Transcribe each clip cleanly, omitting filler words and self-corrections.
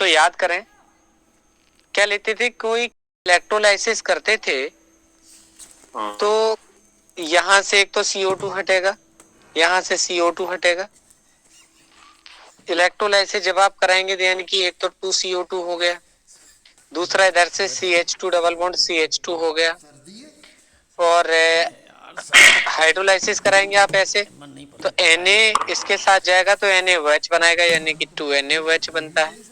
तो याद करें क्या लेते थे, कोई इलेक्ट्रोलाइसिस करते थे तो यहां से एक तो CO2 हटेगा, यहां से CO2 हटेगा। इलेक्ट्रोलाइसिस जब आप कराएंगे तो यानी कि एक तो 2CO2 हो गया, दूसरा इधर से CH2 डबल बॉन्ड CH2 हो गया। और हाइड्रोलाइसिस कराएंगे आप ऐसे तो Na इसके साथ जाएगा तो NaOH बनाएगा, यानी कि 2NaOH बनता है।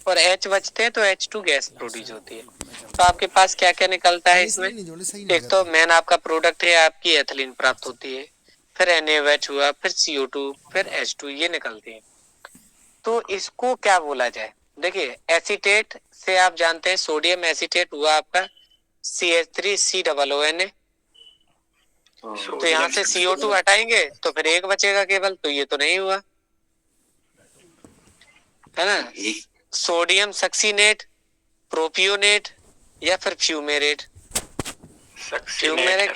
और H बचते हैं तो H2 गैस प्रोड्यूस होती है। तो आपके पास क्या क्या निकलता है इसमें, एक तो मेन आपका प्रोडक्ट है आपकी एथिलीन प्राप्त होती है, फिर NaOH हुआ, फिर CO2, फिर H2, ये निकलती है। तो इसको क्या बोला जाए, देखिए एसीटेट से आप जानते हैं सोडियम एसीटेट हुआ आपका CH3COONA। तो यहाँ से CO2 हटाएंगे तो फिर एक बचेगा केवल, तो ये तो नहीं हुआ है ना। सोडियम सक्सीनेट, प्रोपियोनेट या फिर फ्यूमेरेट। फ्यूमेरिक,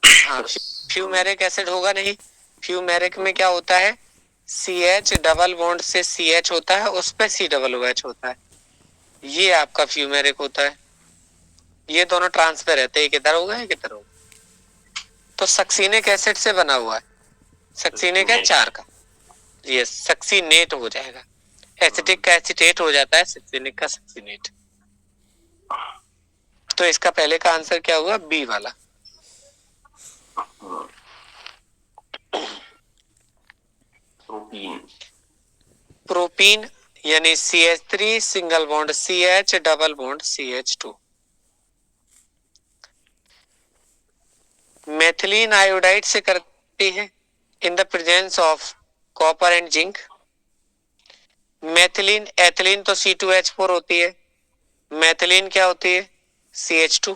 हाँ फ्यूमेरिक एसिड होगा नहीं। फ्यूमेरिक में क्या होता है, CH डबल बॉन्ड से CH होता है, उस पे COOH होता है, ये आपका फ्यूमेरिक होता है। ये दोनों ट्रांसफर रहते हैं, एक इधर होगा एक इधर होगा। तो सक्सीनिक एसिड से बना हुआ है, सक्सीनिक है 4 का, ये सक्सीनेट हो जाएगा। एसिटिक का एसिटेट हो जाता है, सक्सीनिक का सक्सीनेट। तो इसका पहले का आंसर क्या हुआ, बी वाला। प्रोपीन यानी CH3 single bond CH double bond CH2। Methylene iodide से करती है in the presence of copper and zinc. Methylene, ethylene तो C2H4 होती है, मेथिलीन क्या होती है CH2।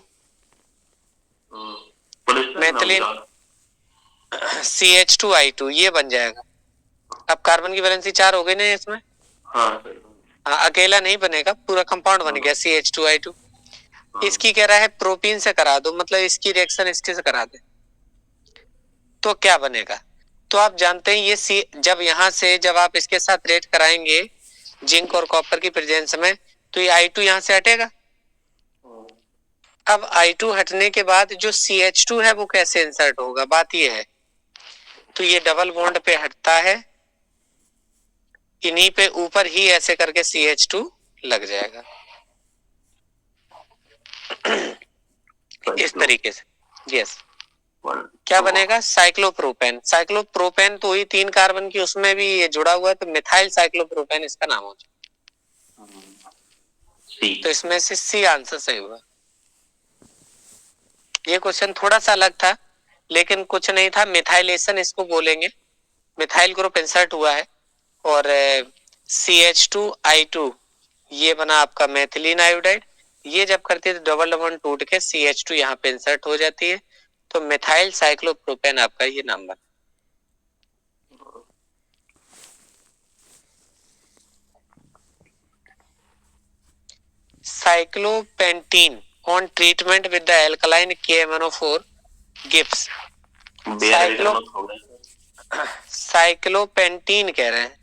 मेथिलीन CH2I2 ये बन जाएगा। अब कार्बन की वैलेंसी 4 हो गई ना इसमें, हाँ अकेला नहीं बनेगा, पूरा कंपाउंड बन गया CH2I2। इसकी कह रहा है प्रोपीन से करा दो, मतलब इसकी रिएक्शन इसके से करा दे तो क्या बनेगा। तो आप जानते हैं ये जब यहां से जब आप इसके साथ रेट कराएंगे जिंक और कॉपर की प्रेजेंस में, तो ये I2 यहां से हटेगा। अब I2 हटने के बाद जो CH2 है वो कैसे इंसर्ट होगा, बात ये है। तो ये डबल बॉन्ड पे हटता है, इन्हीं पे ऊपर ही ऐसे करके CH2 लग जाएगा इस तरीके से। यस, क्या बनेगा, साइक्लोप्रोपेन। साइक्लोप्रोपेन तो ही 3 कार्बन की, उसमें भी ये जुड़ा हुआ है, तो मिथाइल साइक्लोप्रोपेन इसका नाम हो जाएगा। तो इसमें से सी आंसर सही हुआ। ये क्वेश्चन थोड़ा सा अलग था लेकिन कुछ नहीं था, मिथाइलेशन इसको बोलेंगे। मिथाइल ग्रुप इंसर्ट हुआ है और CH2I2 ये बना आपका मेथिलीन आयोडाइड। ये जब करती है तो डबल बॉन्ड टूट के CH2 यहाँ पे इंसर्ट हो जाती है, तो मिथाइल साइक्लोप्रोपेन आपका ये नाम बना। साइक्लोपेंटीन on treatment with the alkaline KMnO4 gives. साइक्लोपेंटीन कह रहे हैं,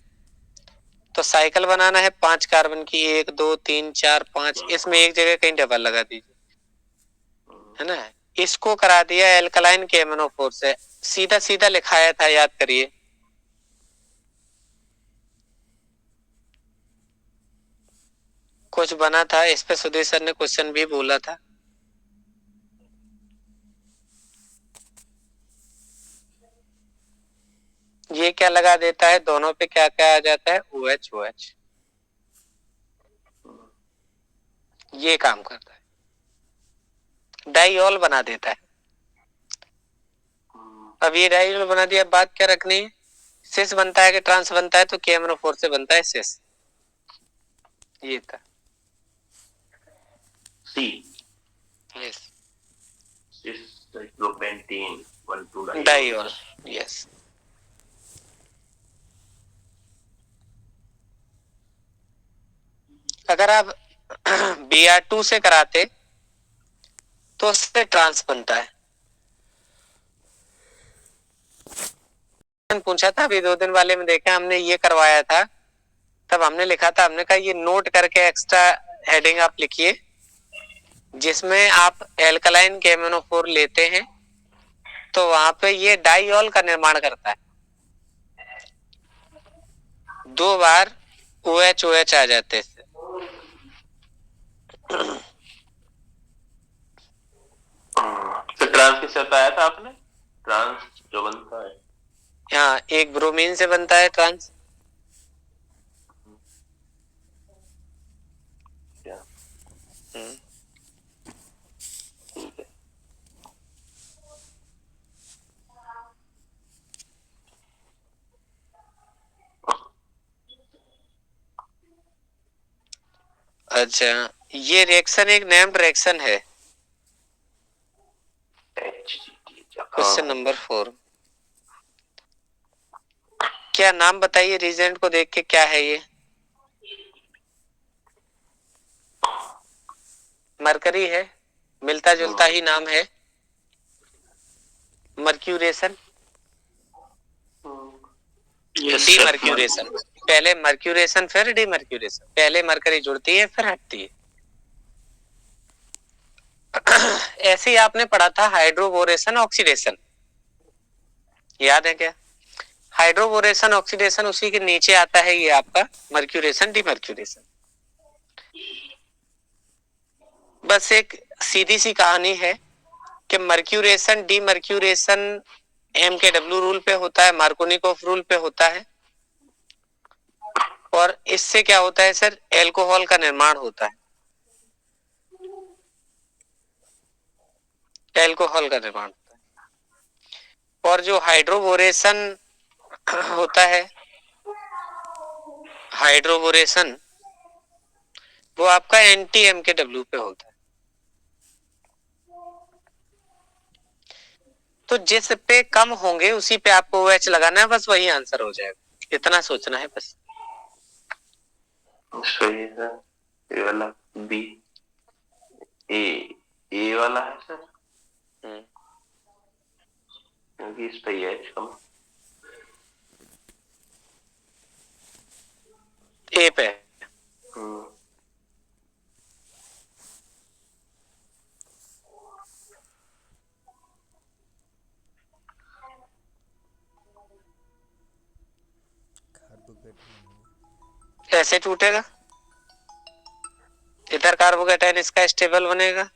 तो साइकिल बनाना है 5 कार्बन की, 1 2 3 4 5, इसमें एक जगह कहीं डबल लगा दीजिए, है ना। इसको करा दिया एल्कलाइन KMnO4 से, सीधा सीधा लिखाया था, याद करिए। कुछ बना था इस पे, सुधीर सर ने क्वेश्चन भी बोला था। ये क्या लगा देता है, दोनों पे क्या क्या आ जाता है, OH OH, ये काम करता है, डाइऑल बना देता है। अब ये डाइऑल बना दिया, बात क्या रखनी है, सिस बनता है कि ट्रांस बनता है, तो KMnO4 से बनता है सिस। ये था सी। यस, सिस साइक्लोपेंटीन 1 2 डाइऑल। यस, अगर आप Br2 से कराते तो उससे ट्रांस बनता है। पूछा था अभी 2 दिन वाले में, देखा हमने ये करवाया था तब हमने लिखा था, हमने कहा ये नोट करके एक्स्ट्रा हेडिंग आप लिखिए, जिसमें आप एल्कलाइन KMnO4 लेते हैं तो वहां पे ये डाइऑल का निर्माण करता है, 2 बार OH आ जाते हैं। तो ट्रांस किससे बताया था आपने? ट्रांस जो बनता है हाँ, एक ब्रोमीन से बनता है ट्रांस। क्या? ठीक है। अच्छा, ये रिएक्शन एक नेम्ड रिएक्शन है। क्वेश्चन नंबर 4, क्या नाम बताइए रिएजेंट को देख के, क्या है ये? मरकरी है, मिलता जुलता ही नाम है, मर्क्यूरेशन, डीमर्क्यूरेशन। पहले मर्क्यूरेशन फिर डीमर्क्यूरेशन, पहले मरकरी जुड़ती है फिर हटती है। ऐसे ही आपने पढ़ा था हाइड्रोबोरेशन ऑक्सीडेशन, याद है क्या? हाइड्रोबोरेशन ऑक्सीडेशन उसी के नीचे आता है ये आपका मर्क्यूरेशन डीमर्क्यूरेशन। बस एक सीधी सी कहानी है कि मर्क्यूरेशन डीमर्क्यूरेशन MKW रूल पे होता है, मार्कोनिकोफ रूल पे होता है, और इससे क्या होता है सर, एल्कोहल का निर्माण होता है, एल्कोहल का निर्माण होता है। और जो हाइड्रोबोरेशन होता है, हाइड्रोबोरेशन वो आपका एंटी MKW पे होता है। तो जिस पे कम होंगे उसी पे आपको OH लगाना है, बस वही आंसर हो जाएगा, इतना सोचना है बस। सही है सर, ये वाला बी, ए वाला है सर, क्योंकि इस पे H कम, ए पे। कैसे टूटेगा? इधर कार्बोकेटाइन इसका स्टेबल बनेगा,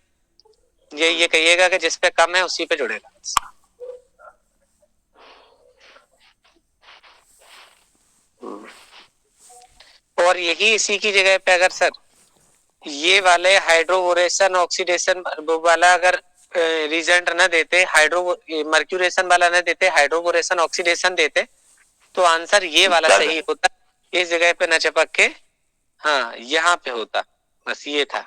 ये कहिएगा कि जिस पे कम है उसी पे जुड़ेगा। और यही इसी की जगह पे अगर सर ये वाले हाइड्रोबोरेशन ऑक्सीडेशन वाला अगर रिजल्ट न देते, हाइड्रो मर्क्यूरेशन वाला न देते, हाइड्रोबोरेशन ऑक्सीडेशन देते, तो आंसर ये वाला सही होता, इस जगह पे न चिपक के हाँ यहाँ पे होता, बस ये था।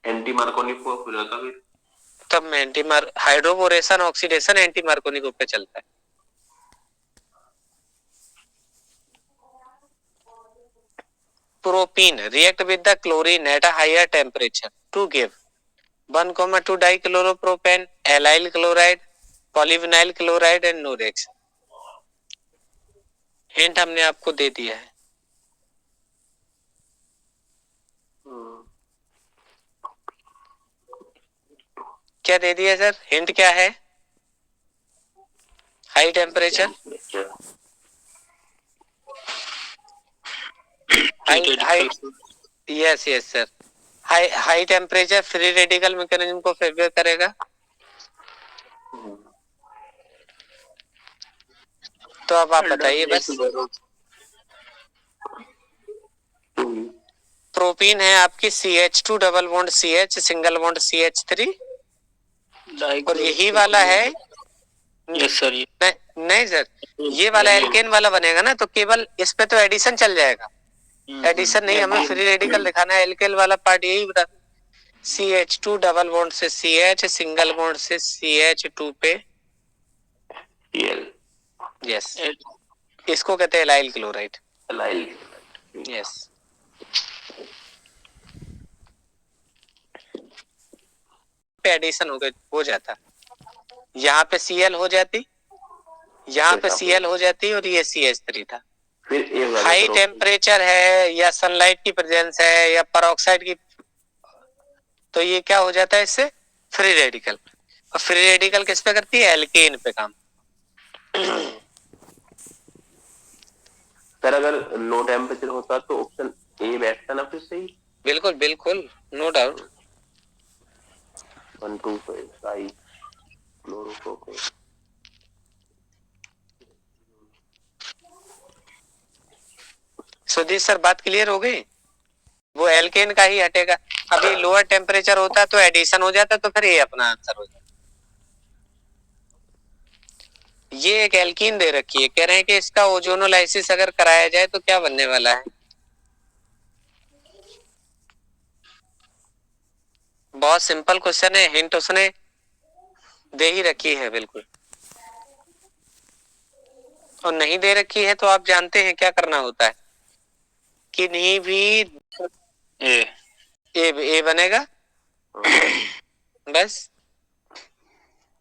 एंटी मार्कोनिकोफ हो जाता फिर, तब में anti hydroboration oxidation anti Markovnikov पे चलता है। Propene react with the chlorine at a higher temperature to give 1,2 dichloropropane, allyl chloride, polyvinyl chloride and no reaction। Hint हमने आपको दे दिया है। क्या दे दिया सर, हिंट क्या है? High temperature, yes yes sir, high temperature free radical mechanism को favour करेगा। तो अब आप बताइए बस। प्रोपीन है आपकी CH2 double bond CH single bond CH3, और यही वाला है, यस सर, नहीं सर, ये वाला एल्केन वाला बनेगा ना, तो केवल इस पे तो एडिशन चल जाएगा, एडिशन नहीं, हमें फ्री रेडिकल दिखाना है। एल्केन वाला पार्ट यही बता, CH2 डबल बॉन्ड से CH सिंगल बॉन्ड से CH2 पे यस, इसको कहते हैं एलाइल क्लोराइड। यस, पे एडिशन हो जाता, यहाँ पे Cl हो जाती, यहाँ पे Cl हो जाती, और ये CH3 था, फिर एक ज्यादा हाई peroxide। टेम्परेचर है या सनलाइट की प्रेजेंस है या पेरोक्साइड की, तो ये क्या हो जाता है इससे? Free radical. और फ्री रेडिकल किस पे करती है? एल्केन पे काम। सर अगर लो टेम्परेचर होता तो ऑप्शन ए बैठता ना फिर सही। बिल्कुल बिल्कुल, नो डाउट। 125 आई क्लोरोफोर। सुधीर सर बात क्लियर हो गई? वो एल्केन का ही हटेगा। अभी लोअर टेम्परेचर होता तो एडिशन हो जाता, तो फिर ये अपना आंसर हो जाता। ये एक एल्कीन दे रखी है, कह रहे हैं कि इसका ओजोनोलाइसिस अगर कराया जाए तो क्या बनने वाला है। बहुत सिंपल क्वेश्चन है, हिंट उसने दे ही रखी है बिल्कुल। और नहीं दे रखी है तो आप जानते हैं क्या करना होता है, किन्हीं भी ए ए बनेगा। बस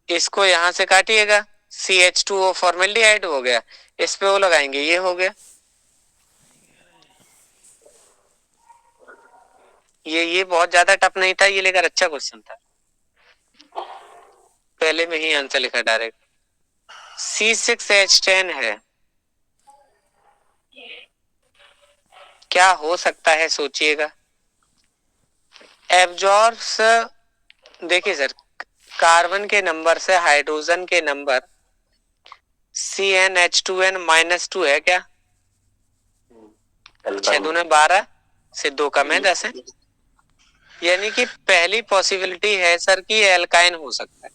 इसको यहां से काटिएगा, CH2O फॉर्मेल्डिहाइड हो गया, इस पे वो लगाएंगे, ये हो गया। ये बहुत ज्यादा टफ नहीं था ये, लेकर अच्छा क्वेश्चन था, पहले में ही आंसर लिखा डायरेक्ट। C6H10 है, क्या हो सकता है सोचिएगा। एब्जॉर्ब्स, देखिए सर, कार्बन के नंबर से हाइड्रोजन के नंबर CnH2n-2 है क्या? 6 दूने 12 से 2 कम है 10 है, यानी कि पहली पॉसिबिलिटी है सर कि एल्काइन हो सकता है।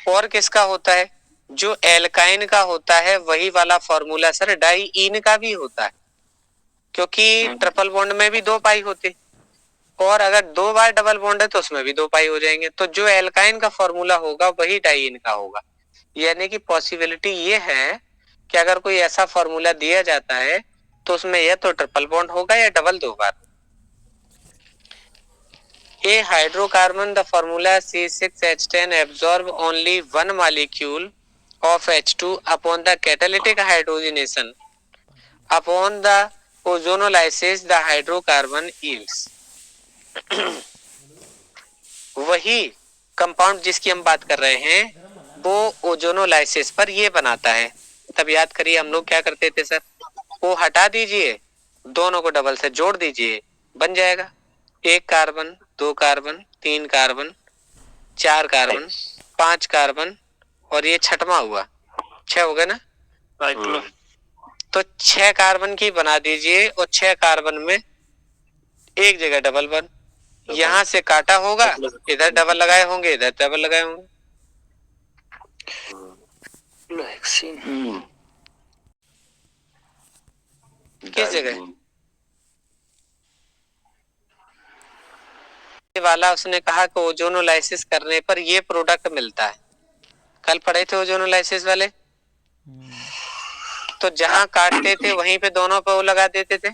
और किसका होता है? जो एल्काइन का होता है वही वाला फॉर्मूला सर डाईईन का भी होता है, क्योंकि ट्रिपल बॉन्ड में भी 2 पाई होते, और अगर 2 बार डबल बॉन्ड है तो उसमें भी 2 पाई हो जाएंगे, तो जो एल्काइन का फॉर्मूला होगा वही डाईईन का होगा। यानी कि पॉसिबिलिटी ये है कि अगर कोई ऐसा फॉर्मूला दिया जाता है तो उसमें या तो ट्रिपल बॉन्ड होगा या double 2 bar. A hydrocarbon, the formula C6H10 absorb only one molecule of H2 upon the catalytic hydrogenation. Upon the ozonolysis, the hydrocarbon yields. वही कंपाउंड जिसकी हम बात कर रहे हैं वो ओजोनोलाइसिस पर ये बनाता है। तब याद करिए हम लोग क्या करते थे सर, वो हटा दीजिए, दोनों को डबल से जोड़ दीजिए, बन जाएगा 1 carbon 2 carbon 3 carbon 4 carbon 5 carbon, और ये छठवां हुआ, 6 हो गए ना। तो 6 कार्बन की बना दीजिए, और 6 कार्बन में एक जगह डबल बन, यहां से काटा होगा, इधर डबल लगाए होंगे इधर डबल लगाए होंगे। किस जगह ये वाला उसने कहा कि ओजोनोलाइसिस करने पर ये प्रोडक्ट मिलता है, कल पढ़े थे ओजोनोलाइसिस वाले। तो जहां काटते थे वहीं पे दोनों पे वो लगा देते थे।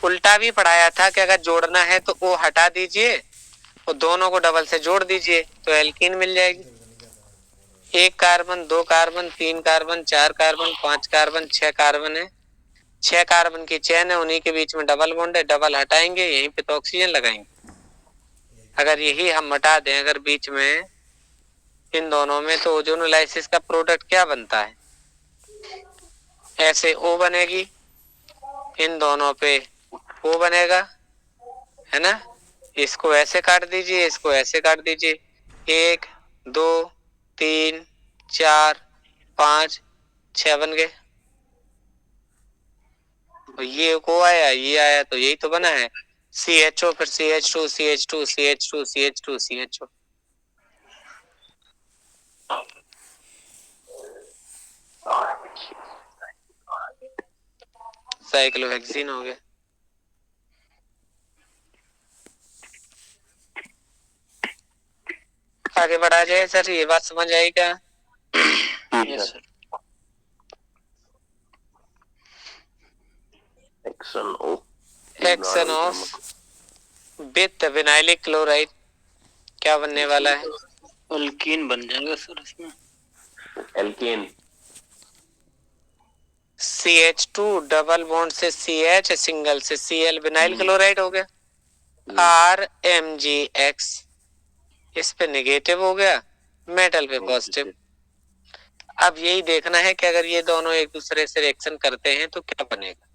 उल्टा भी पढ़ाया था कि अगर जोड़ना है तो वो हटा दीजिए और दोनों को डबल से जोड़ दीजिए तो एल्कीन मिल जाएगी। 1 carbon 2 carbon 3 carbon 4 carbon 5 carbon 6 carbon है, 6 कार्बन की चेन है, उन्हीं के बीच में डबल बॉन्ड है, डबल हटाएंगे यहीं पे तो ऑक्सीजन लगाएंगे। अगर यही हम हटा दें अगर बीच में इन दोनों में, तो ओजोनोलाइसिस का प्रोडक्ट क्या बनता है? ऐसे O बनेगी, इन दोनों पे O बनेगा, है ना। इसको ऐसे काट दीजिए, इसको ऐसे काट दीजिए, 1 2 3 4 5 6 बन गए। तो ये को आया ये आया, तो यही तो बना है CHO, फिर CH2 CH2 CH2 CH2 CHO। Cyclohexene हो गया। आगे बढ़ा जाए सर, ये बात समझ आई क्या? Yes sir. Action of with vinylic chloride क्या बनने वाला है? अल्कीन बन जाएगा सर इसमें। एल्केन। CH2 डबल बॉन्ड से CH, सिंगल से Cl, विनाइल क्लोराइड हो गया। RMgX, इस पे नेगेटिव हो गया, मेटल पे पॉजिटिव। अब यही देखना है कि अगर ये दोनों एक दूसरे से रिएक्शन करते हैं तो क्या बनेगा।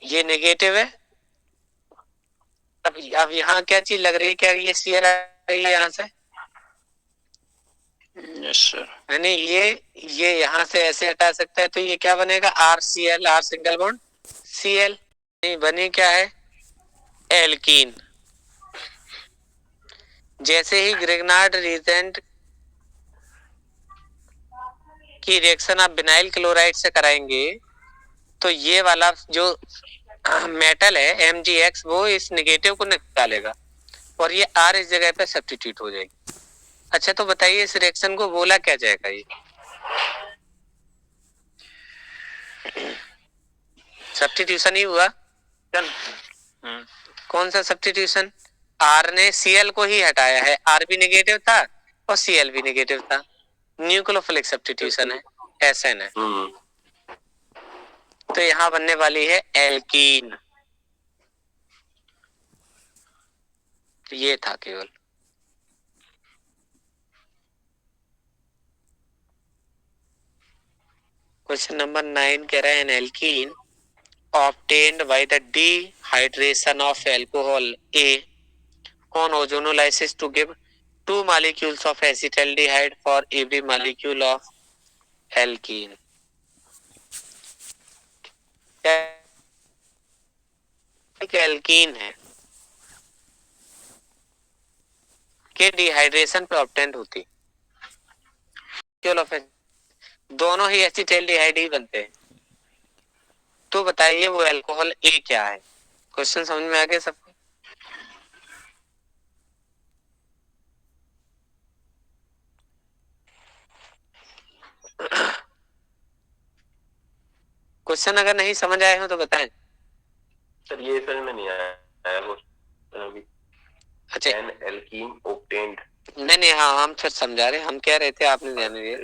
ये नेगेटिव है। अब यहाँ क्या चीज लग रही है, क्या ये Cl आ रही है यहाँ से? Yes sir. यानी ये यहाँ से ऐसे हटा सकता है, तो ये क्या बनेगा, RCl, R single bond Cl। नहीं, बनी क्या है, एल्कीन। जैसे ही ग्रिग्नार्ड रीजेंट की रिएक्शन आप विनाइल क्लोराइड से कराएंगे तो ये वाला जो मेटल है Mgx वो इस नेगेटिव को निकालेगा और ये R इस जगह पे सब्स्टिट्यूट हो जाएगी। अच्छा, तो बताइए इस रिएक्शन को बोला क्या जाएगा, ये सब्स्टिट्यूशन ही हुआ। कौन सा सब्स्टिट्यूशन? R ने Cl को ही हटाया है, R भी नेगेटिव था और Cl भी नेगेटिव था, न्यूक्लियोफिलिक सब्स्टिट्यूशन है, SN है। तो यहाँ बनने वाली है एल्कीन। तो ये था केवल। क्वेश्चन नंबर 9 कह रहा है N alkene obtained by the dehydration of alcohol A on ozonolysis to give 2 molecules of acetaldehyde for every molecule of alkene। एक एल्कीन है के डिहाइड्रेशन पे ऑब्टेन होती, दोनों ही एसिटाल्डिहाइड ही बनते हैं। तो बताइए वो अल्कोहल ए क्या है। क्वेश्चन समझ में आ गया सबको? क्वेश्चन अगर नहीं समझ आए हो तो बताएं। सर ये समझ में नहीं आया वो अभी। अच्छा, एन एल्कीन ऑब्टेन्ड। नहीं, हाँ हम फिर समझा रहे, हम कह रहे थे आपने ध्यान नहीं दिया।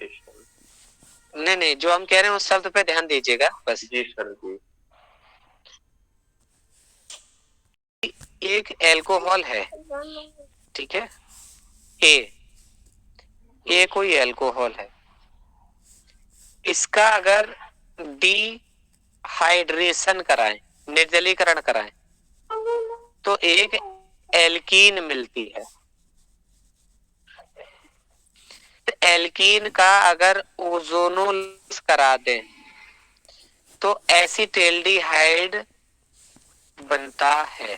नहीं, जो हम कह रहे हैं उस शब्द पे ध्यान दीजिएगा बस। जी सर जी। एक एल्कोहल है, ठीक है, ए कोई एल्कोहल है, इसका अगर डिहाइड्रेशन कराएं, निर्जलीकरण कराएं, तो एक एल्कीन मिलती है। एल्कीन का अगर ओजोनोलाइसिस करा दें तो एसिटाल्डिहाइड बनता है।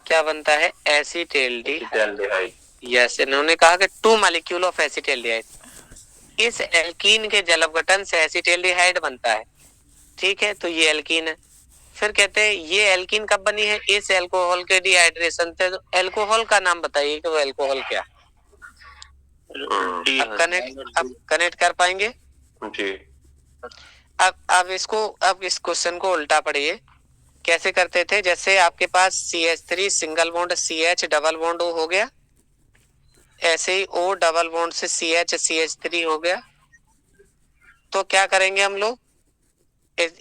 क्या बनता है? एसिटाल्डिहाइड। यस, इन्होंने कहा कि 2 मॉलिक्यूल ऑफ एसिटाल्डिहाइड। इस एल्कीन के जलवघटन से एसिटाल्डिहाइड बनता है, ठीक है, तो ये एल्कीन है। फिर कहते हैं ये एल्कीन कब बनी है? इस एल्कोहल के डिहाइड्रेशन से। तो एल्कोहल का नाम बताइए कि वो एल्कोहल क्या है। अब कनेक्ट कर पाएंगे जी। अब इस क्वेश्चन को उल्टा पढ़िए। कैसे करते थे? जैसे आपके पास CH3 single bond CH double bond O हो गया, ऐसे ही O डबल बॉन्ड से CH CH3 हो गया। तो क्या करेंगे हम लोग?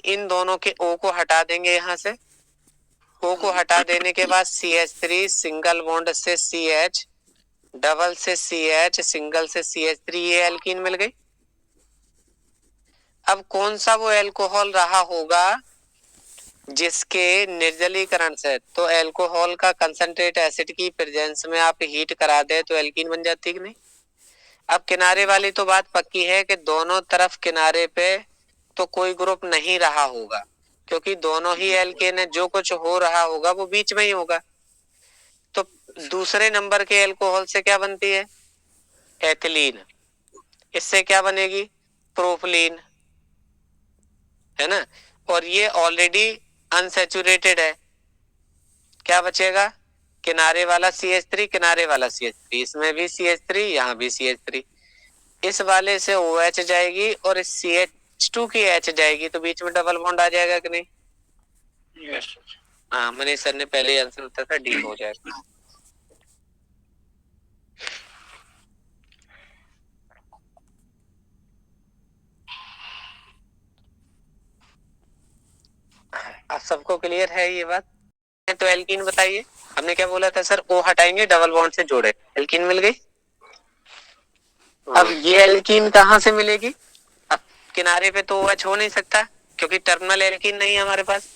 इन दोनों के O को हटा देंगे, यहाँ से O को हटा देने के बाद CH3 सिंगल बॉन्ड से CH डबल से CH सिंगल से CH3, ये एल्कीन मिल गई। अब कौन सा वो एल्कोहल रहा होगा जिसके निर्जलीकरण से, तो एल्कोहल का कंसंट्रेट एसिड की प्रेजेंस में आप हीट करा दे तो एल्कीन बन जाती कि नहीं। अब किनारे वाली तो बात पक्की है कि दोनों तरफ किनारे पे तो कोई ग्रुप नहीं रहा होगा, क्योंकि दोनों ही एल्केन है, जो कुछ हो रहा होगा वो बीच में ही होगा। तो दूसरे नंबर के एल्कोहल से क्या बनती है? एथिलीन। इससे क्या बनेगी? प्रोपलीन, है ना। और ये ऑलरेडी अनसैचुरेटेड है, क्या बचेगा? किनारे वाला CH3, किनारे वाला CH3, इसमें भी CH3, यहाँ भी CH3। इस वाले से OH जाएगी और इस CH2 की H जाएगी, तो बीच में डबल बॉन्ड आ जाएगा कि नहीं? यस। हाँ, मनीष सर ने पहले आंसर उत्तर था, डी हो जाएगा। आप सबको क्लियर है ये बात? तो एल्कीन बताइए, हमने क्या बोला था सर, ओ हटाएंगे डबल बॉन्ड से जोड़े, एल्कीन मिल गई। अब ये एल्कीन कहाँ से मिलेगी? अब किनारे पे तो OH हो नहीं सकता क्योंकि टर्मिनल एल्कीन नहीं है हमारे पास,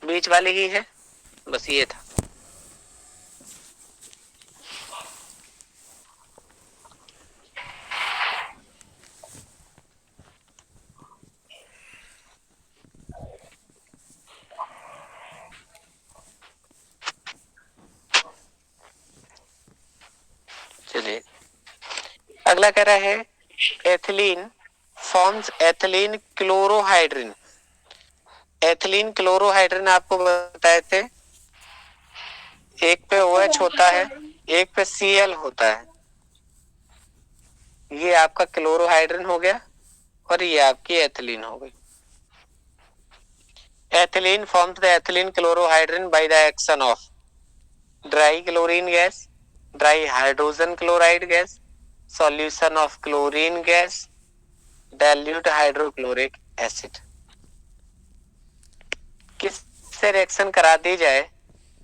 बीच वाली ही है। बस ये था। चलिए अगला कह रहा है एथिलीन फॉर्म्स एथिलीन क्लोरोहाइड्रिन। एथिलीन क्लोरोहाइड्रिन आपको बताए थे, एक पे OH होता है, एक पे Cl होता है। ये आपका क्लोरोहाइड्रिन हो गया और ये आपकी एथिलीन हो गई। Ethylene forms the ethylene chlorohydrin by the action of dry chlorine gas, dry hydrogen chloride gas, solution of chlorine gas, dilute hydrochloric acid. किससे रिएक्शन करा दी जाए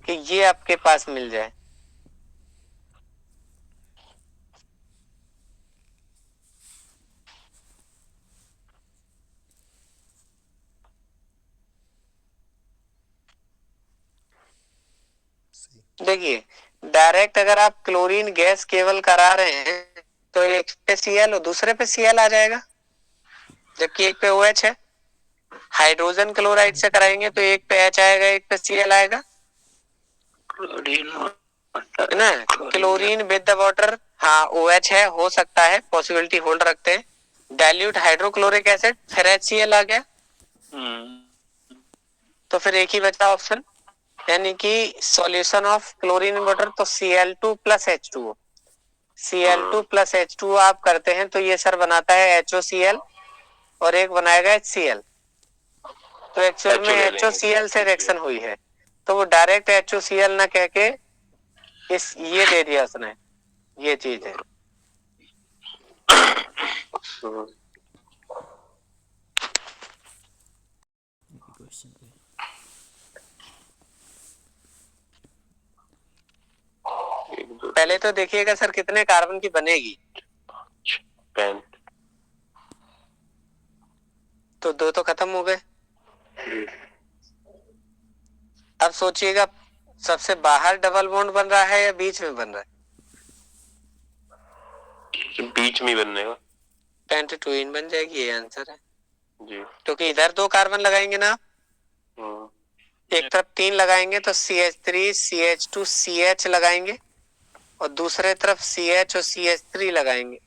कि ये आपके पास मिल जाए? देखिए डायरेक्ट अगर आप क्लोरीन गैस केवल करा रहे हैं तो एक पे Cl और दूसरे पे Cl आ जाएगा, जबकि एक पे OH है। हाइड्रोजन क्लोराइड से कराएंगे तो एक पे H आएगा, एक पे Cl आएगा, है ना। क्लोरीन विद द वाटर, हाँ OH है, हो सकता है, पॉसिबिलिटी होल्ड रखते हैं। डाइल्यूट हाइड्रोक्लोरिक एसिड, फिर HCl आ गया, तो फिर एक ही बचा ऑप्शन, यानी कि सॉल्यूशन ऑफ क्लोरीन वाटर, तो Cl2 plus H2O। Cl2 plus H2O आप करते हैं तो ये सर बनाता है HOCl और एक बनाएगा HCl। तो एक्चुअल में HOCl से रिएक्शन हुई है, तो वो डायरेक्ट HOCl ना कह के इस ये दे दिया उसने, ये चीज है। पहले तो देखिएगा सर कितने कार्बन की बनेगी, तो दो तो खत्म हो गए। अब सोचिएगा सबसे बाहर डबल बॉन्ड बन रहा है या बीच में बन रहा है? बीच में बनने का पेंटेटुइन बन जाएगी, ये आंसर है जी। क्योंकि इधर दो कार्बन लगाएंगे ना, एक तरफ 3 लगाएंगे तो CH3 CH2 CH लगाएंगे और दूसरे तरफ CH और CH3 लगाएंगे।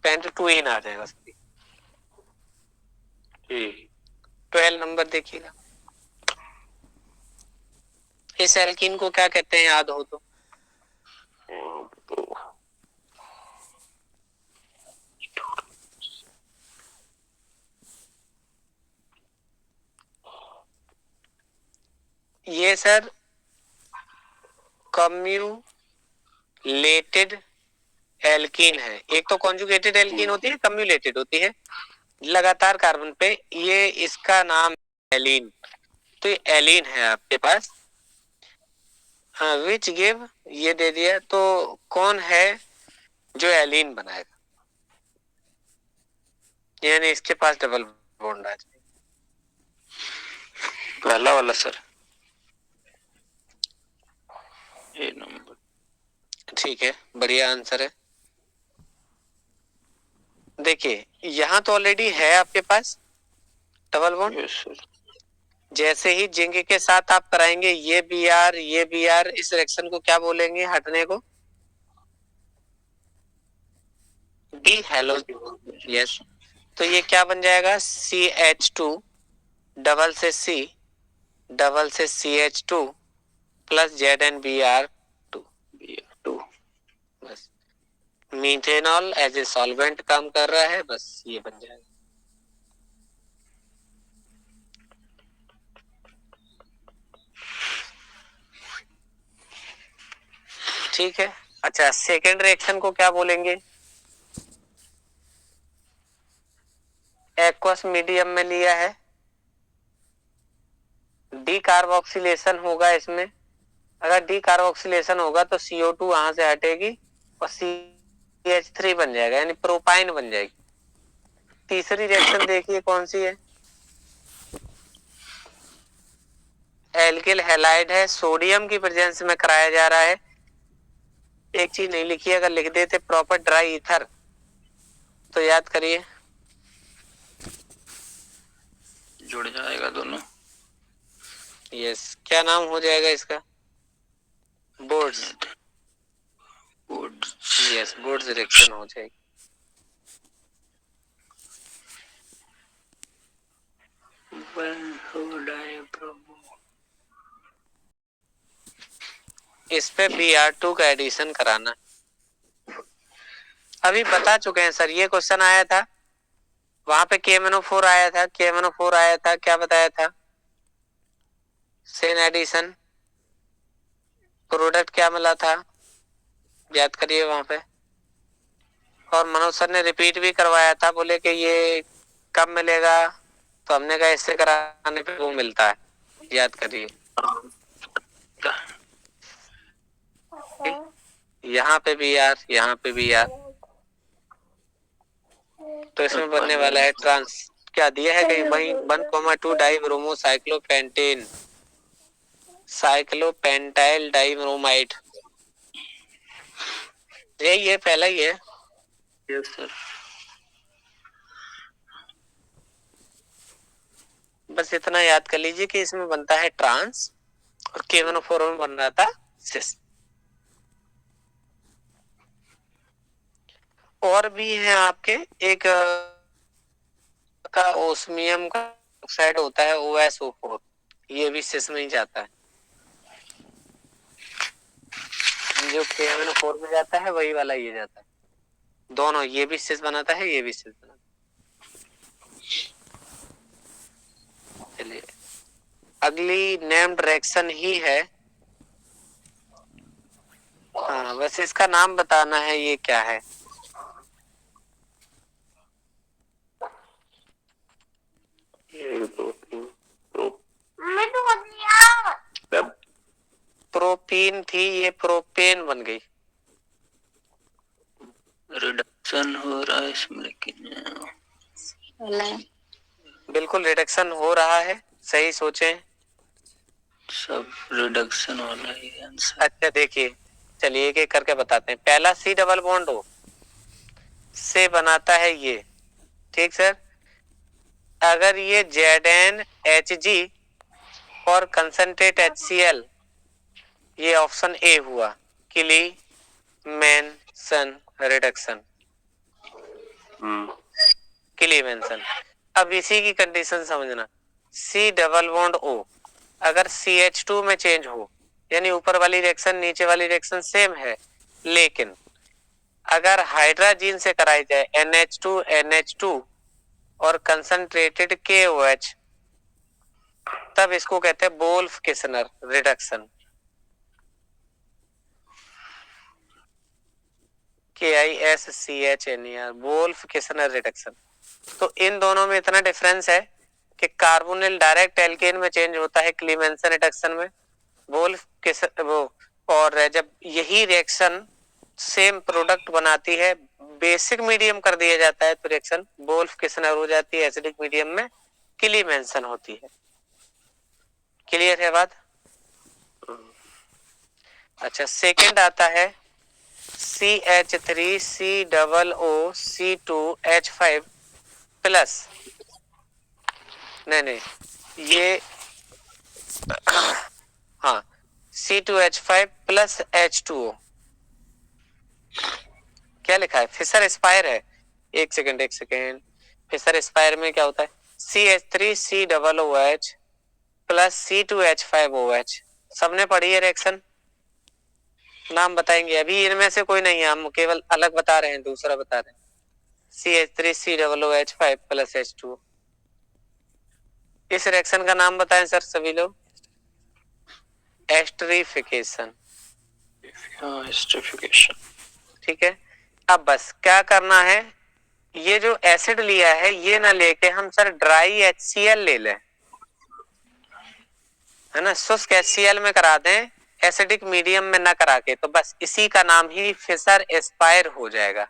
पेंटेटुइन आ जाएगा उसकी। 12 नंबर देखिएगा, इस एल्कीन को क्या कहते हैं याद हो तो? ये सर कम्युलेटेड एल्कीन है। एक तो कॉन्जुगेटेड एल्कीन होती है, कम्युलेटेड होती है लगातार कार्बन पे, ये इसका नाम एलीन। तो ये एलीन है आपके पास। हाँ विच गिव, ये दे दिया, तो कौन है जो एलीन बनाएगा, यानी इसके पास डबल बॉन्ड आ जाए? पहला वाला सर, ए नंबर। ठीक है, बढ़िया आंसर है। देखिए यहाँ तो ऑलरेडी है आपके पास डबल बॉन्ड। Yes sir. जैसे ही जिंक के साथ आप कराएंगे ये Br ये Br, इस रिएक्शन को क्या बोलेंगे हटने को? D hello. यस, तो ये क्या बन जाएगा? CH2 डबल से C डबल से CH2 प्लस ZnBr2। बस मीथेनॉल एज ए सॉल्वेंट काम कर रहा है, बस ये बन जाएगा। ठीक है। अच्छा सेकेंड रिएक्शन को क्या बोलेंगे? एक्वस मीडियम में लिया है, डी कार्बोक्सिलेशन होगा इसमें। अगर डी कार्बोक्सिलेशन होगा तो CO2 वहां से हटेगी और CH3 बन जाएगा, यानी प्रोपाइन बन जाएगी। तीसरी रिएक्शन देखिए कौन सी है, एल्किल हैलाइड है, सोडियम की प्रेजेंस में कराया जा रहा है। एक चीज नहीं लिखी है, अगर लिख देते प्रॉपर ड्राई ईथर तो याद करिए, जुड़ जाएगा दोनों। यस, क्या नाम हो जाएगा इसका, बोर्ड्स। यस, बोर्ड्स रिएक्शन हो जाएगी। इस पे Br2 का एडिशन कराना। अभी बता चुके हैं सर, ये क्वेश्चन आया था, वहां पे KMnO4 आया था, KMnO4 आया था, क्या बताया था, सेन एडिशन, प्रोडक्ट क्या मिला था, याद करिए वहां पे। और मनोज सर ने रिपीट भी करवाया था, बोले कि ये कब मिलेगा, तो हमने कहा इससे कराने पे वो मिलता है, याद करिए। यहाँ पे भी यार, यहाँ पे भी यार, तो इसमें बनने वाला है ट्रांस, क्या दिया है कहीं वहीं, 1,2 डाइब्रोमो साइक्लोपेंटेन, साइक्लोपेंटाइल डाइब्रोमाइड, यही है, पहला ही है। Yes sir. बस इतना याद कर लीजिए कि इसमें बनता है ट्रांस और KMnO4 में बन रहा था सिस। और भी है आपके, एक का ओस्मियम का ऑक्साइड होता है OSO4, ये भी सिस में ही जाता है, जो KMnO4 में जाता है वही वाला ये जाता है, दोनों, ये भी सिस बनाता है, ये भी सिस बनाता है। चलिए अगली नेम्ड रिएक्शन ही है, हाँ बस इसका नाम बताना है, ये क्या है, प्रोपीन थी, ये प्रोपेन बन गई। रिडक्शन हो रहा है इसमें, लेकिन बिल्कुल रिडक्शन हो रहा है, सही सोचे, सब रिडक्शन वाला ही आंसर। अच्छा देखिए, चलिए एक एक करके बताते हैं। पहला C डबल बॉन्ड O से बनाता है ये, ठीक सर। अगर ये ZnHg और कंसंट्रेट HCl, ये ऑप्शन ए हुआ, क्लीमेंसन रिडक्शन, क्लीमेंसन। अब इसी की कंडीशन समझना, C डबल बॉन्ड O अगर CH2 में चेंज हो, यानी ऊपर वाली रिएक्शन नीचे वाली रिएक्शन सेम है, लेकिन अगर हाइड्रोजन से कराई जाए NH2 और कंसंट्रेटेड KOH, तब इसको कहते हैं Wolff Kishner reduction, KISCHNER, Wolff Kishner reduction. तो इन दोनों में इतना डिफरेंस है कि कार्बोनिल डायरेक्ट एल्केन में चेंज होता है क्लीमेंसन रिडक्शन में, वोल्फ किस वो, और जब यही रिएक्शन सेम प्रोडक्ट बनाती है, बेसिक मीडियम कर दिया जाता है, तो रिएक्शन वोल्फ किसनर हो जाती है, एसिडिक मीडियम में क्लीमेंसन होती है। क्लियर है बात? अच्छा, सेकंड आता है CH3COO C2H5 प्लस, नहीं ये हाँ, C2H5 प्लस H2O, क्या लिखा है, फिशर स्पायर है, एक सेकंड, फिशर स्पायर में क्या होता है, CH3COOH प्लस C2H5OH, सबने पढ़ी है रिएक्शन, नाम बताएंगे, अभी इनमें से कोई नहीं है, हम केवल अलग बता रहे हैं, दूसरा बता रहे हैं, CH3COOH5 प्लस H2O। इस रिएक्शन का नाम बताएं सर सभी लोग, एस्टरिफिकेशन, एस्टरिफिकेशन। ठीक है। अब बस क्या करना है ये जो एसिड लिया है ये ना लेके हम सर ड्राई HCl ले लें, है ना, शुष्क HCl में करा दें, एसिडिक मीडियम में ना करा के, तो बस इसी का नाम ही फिशर एस्पायर हो जाएगा।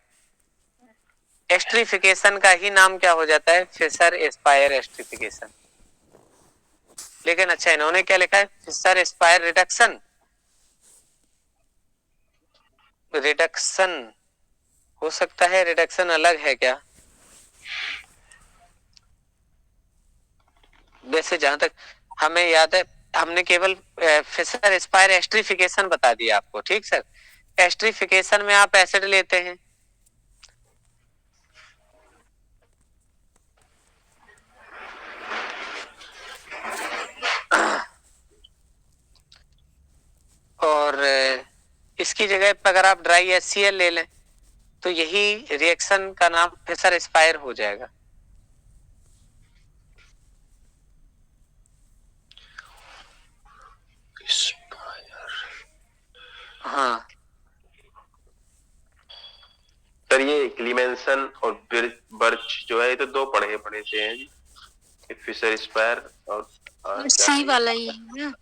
एस्ट्रिफिकेशन का ही नाम क्या हो जाता है, फिशर एस्पायर एस्ट्रिफिकेशन। लेकिन अच्छा इन्होंने क्या लिखा है, फिशर एस्पायर रिडक्शन। रिडक्शन हो सकता है, रिडक्शन अलग है क्या? वैसे जहां तक हमें याद है हमने केवल फिशर एस्पायर एस्ट्रिफिकेशन बता दिया आपको, ठीक सर। एस्ट्रिफिकेशन में आप एसिड लेते हैं, और इसकी जगह पर अगर आप ड्राई HCl ले लें तो यही रिएक्शन का नाम फिशर एस्पायर हो जाएगा। हाँ सर ये क्लीमेंसन और बर्च जो है ये तो दो पढ़े से हैं जी, फिशर एस्पायर और सी वाला ही है ना।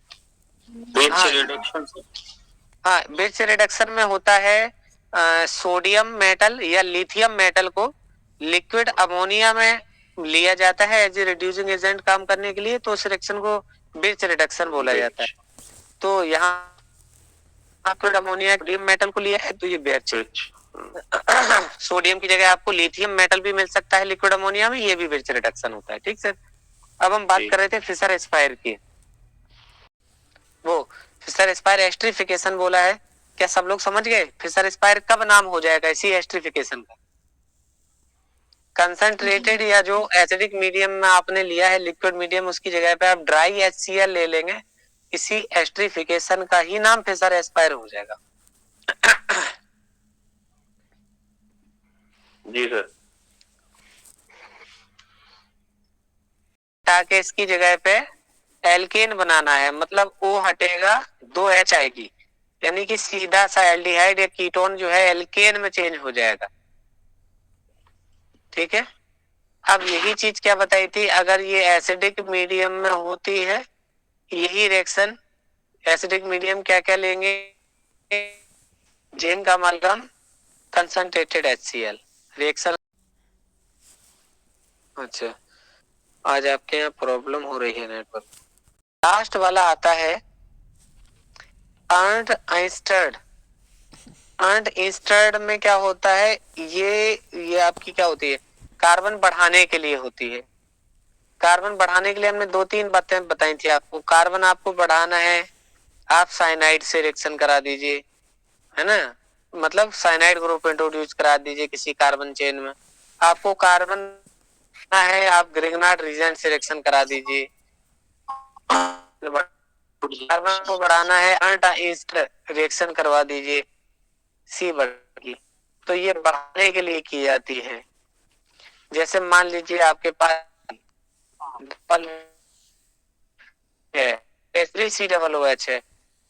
Bits reduction. हाँ, बिट्स रिडक्शन में होता है सोडियम मेटल या लिथियम मेटल को लिक्विड अमोनिया में लिया जाता है एज ए रिड्यूसिंग एजेंट काम करने के लिए, तो उस रिएक्शन को बिट्स रिडक्शन बोला जाता है। तो यहाँ लिक्विड अमोनिया सोडियम मेटल को लिया है तो ये बिट्स। सोडियम की जगह आपको लिथियम मेटल भी मिल सकता है लिक्विड अमोनिया में, ये भी बिट्स रिडक्शन होता है, ठीक सर। अब हम बात कर रहे थे फिशर एस्पायर की, वो फिशर एस्पायर एस्ट्रिफिकेशन बोला है, क्या सब लोग समझ गए? फिशर एस्पायर कब नाम हो जाएगा इसी एस्ट्रिफिकेशन का? कंसंट्रेटेड या जो एसिडिक मीडियम में आपने लिया है लिक्विड मीडियम, उसकी जगह पे आप ड्राई HCl ले लेंगे, इसी एस्ट्रिफिकेशन का ही नाम फिशर एस्पायर हो जाएगा। जी सर। ताकि इसकी जगह पे एल्केन बनाना है, मतलब O हटेगा, 2H आएगी, यानी कि सीधा सा एल्डिहाइड या कीटोन जो है एल्केन में चेंज हो जाएगा, ठीक है। अब यही चीज क्या बताई थी, अगर ये एसिडिक मीडियम में होती है यही रिएक्शन, एसिडिक मीडियम क्या क्या लेंगे, जिंक अमालगम कंसंट्रेटेड HCl रिएक्शन। अच्छा आज आपके यहाँ प्रॉब्लम हो रही है नेटवर्क। लास्ट वाला आता है अर्नड आइंस्टर्ड। अर्नड आइंस्टर्ड में क्या होता है, ये आपकी क्या होती है, कार्बन बढ़ाने के लिए होती है। कार्बन बढ़ाने के लिए हमने 2-3 बातें बताई थी आपको। कार्बन आपको बढ़ाना है, आप साइनाइड से रिएक्शन करा दीजिए, है ना, मतलब साइनाइड ग्रुप इंट्रोड्यूस करा दीजिए किसी कार्बन चेन में। आपको कार्बन है, आप ग्रिग्नार्ड रीजेंट से रिएक्शन करा दीजिए। कार्बन को बढ़ाना है, अर्नड आइंस्टर्ड रिएक्शन करवा दीजिए C की, तो ये बढ़ाने के लिए की जाती है। जैसे मान लीजिए आपके पास है C OOH है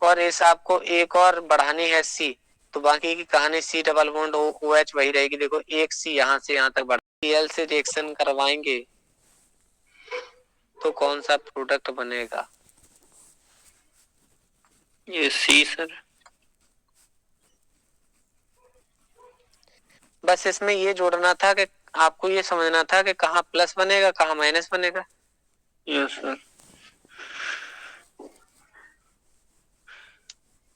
और इस आपको एक और बढ़ानी है C, तो बाकी की कहानी C डबल बॉन्ड OH वही रहेगी। देखो एक C यहाँ से यहाँ तक बढ़, Cl से रिएक्शन करवाएंगे तो कौन सा प्रोडक्ट बनेगा? ये सी सर। बस इसमें ये जोड़ना था कि आपको ये समझना था कि कहाँ प्लस बनेगा कहाँ माइनस बनेगा। Yes sir.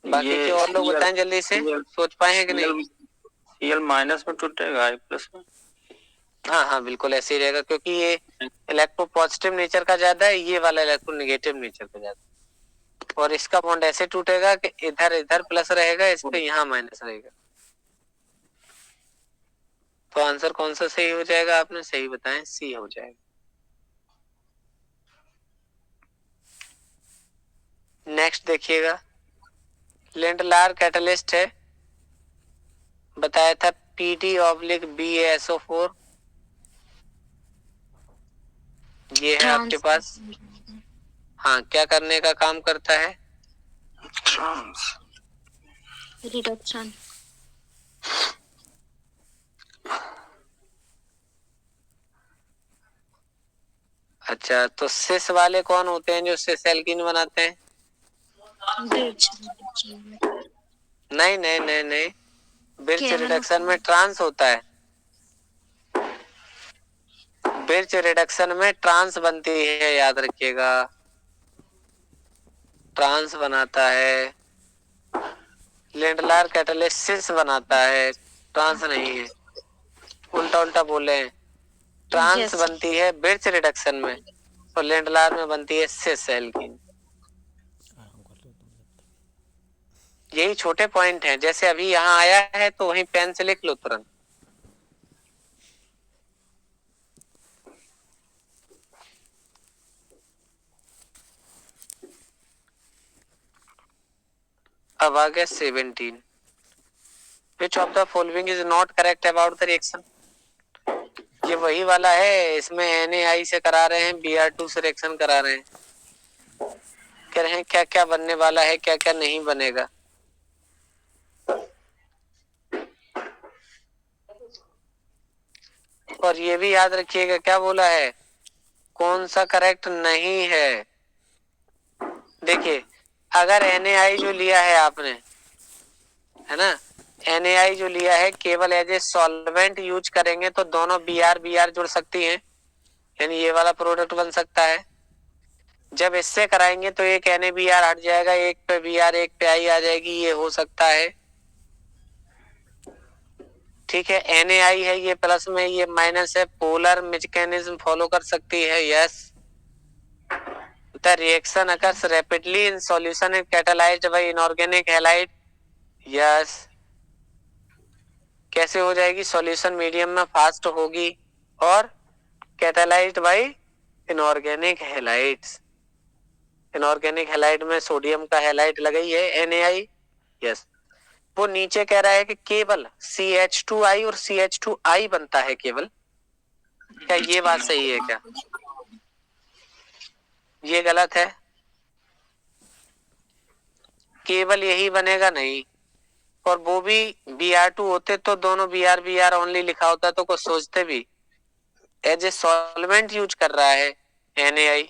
बाकी के और लोग बताएं जल्दी से, सोच पाए हैं कि नहीं? Cl माइनस में टूटेगा, I प्लस में। हाँ हाँ बिल्कुल ऐसे ही रहेगा, क्योंकि ये इलेक्ट्रो पॉजिटिव नेचर का ज्यादा है, ये वाला इलेक्ट्रो नेगेटिव नेचर का ज्यादा है। और इसका बॉन्ड ऐसे टूटेगा कि इधर इधर प्लस रहेगा, इस पे यहाँ माइनस रहेगा। तो आंसर कौन सा सही हो जाएगा, आपने सही बताएं, C हो जाएगा। नेक्स्ट देखिएगा, लिंडलार कैटलिस्ट है, बताया था PD/BaSO4, ये है आपके पास। हाँ क्या करने का काम करता है? Trans reduction. अच्छा, तो सिस वाले कौन होते हैं जो सिस एल्कीन बनाते हैं? ब्रिज नहीं नहीं नहीं नहीं, बिर्च केवल रिडक्शन में ट्रांस होता है। बिर्च रिडक्शन में ट्रांस बनती है, याद रखिएगा, ट्रांस बनाता है। लेंडलार कैटालिसिस बनाता है, ट्रांस नहीं है, उल्टा उल्टा बोले हैं। ट्रांस यस बनती है बिर्च रिडक्शन में और लेंडलार में बनती है सिस एल्कीन। यही छोटे पॉइंट हैं, जैसे अभी यहाँ आया है तो वहीं पेन से लिख लो तुरंत। अब आ गया 17। Which of the following is not correct about the reaction? ये वही वाला है, इसमें NaI से करा रहे हैं, Br2 से रिएक्शन करा रहे हैं, कह रहे हैं क्या क्या बनने वाला है, क्या क्या नहीं बनेगा। और ये भी याद रखिएगा क्या बोला है, कौन सा करेक्ट नहीं है। देखिए, अगर NaI जो लिया है आपने, है ना, NaI जो लिया है केवल एज ए सॉल्वेंट यूज करेंगे तो दोनों Br जुड़ सकती हैं, यानी ये वाला प्रोडक्ट बन सकता है। जब इससे कराएंगे तो एक NaBr हट जाएगा, एक पे Br एक पे I आ जाएगी, ये हो सकता है। ठीक है, NaI है, ये प्लस में, ये माइनस है, पोलर मैकेनिज्म फॉलो कर सकती है, yes. The reaction occurs rapidly in solution and catalysed by inorganic halide, yes. कैसे हो जाएगी, सॉल्यूशन मीडियम में फास्ट होगी और catalysed by inorganic halides. Inorganic halide में सोडियम का हैलाइड लगाई है NaI, यस। वो नीचे कह रहा है कि केवल CH2I और CH2I बनता है केवल, क्या ये बात सही है क्या? ये गलत है, केवल यही बनेगा नहीं। और वो भी Br2 होते तो दोनों Br ओनली लिखा होता तो कुछ सोचते भी। एज ए सॉल्वेंट यूज कर रहा है NaI,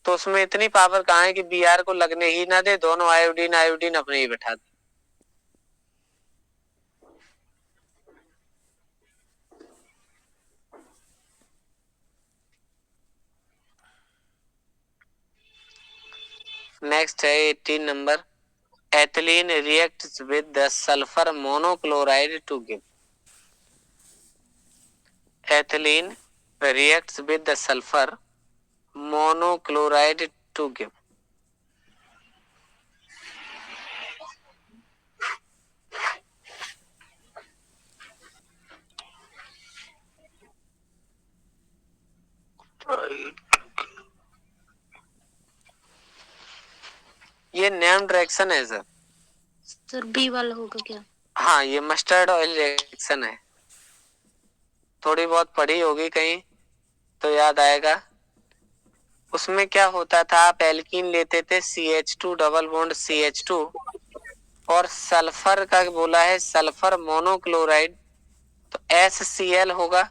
तो उसमें इतनी पावर कहाँ है कि Br को लगने ही ना दे, दोनों आयोडीन आयोडीन अपने ही बैठा दे। नेक्स्ट है 18 number, ethylene reacts with the sulphur monochloride to give. एथिलीन reacts with the sulfur monochloride to give. ये नेम्ड रिएक्शन है सर। सर बी वाला होगा क्या? हाँ, ये मस्टर्ड ऑयल रिएक्शन है, थोड़ी बहुत पढ़ी होगी कहीं तो याद आएगा। उसमें क्या होता था, आप एल्कीन लेते थे CH2 डबल बॉन्ड CH2 और सल्फर का बोला है सल्फर मोनोक्लोराइड, तो SCl होगा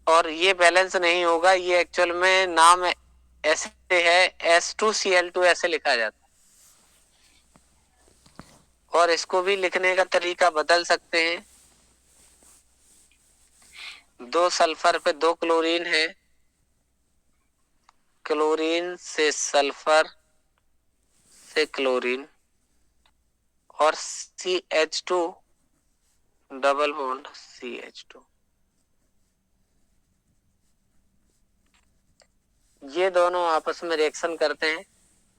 और ये बैलेंस नहीं होगा, ये एक्चुअल में नाम ऐसे है S2Cl2 ऐसे लिखा जाता है। और इसको भी लिखने का तरीका बदल सकते हैं, 2 सल्फर पे 2 क्लोरीन है, क्लोरीन से सल्फर से क्लोरीन और CH2 डबल बॉन्ड CH2, ये दोनों आपस में रिएक्शन करते हैं,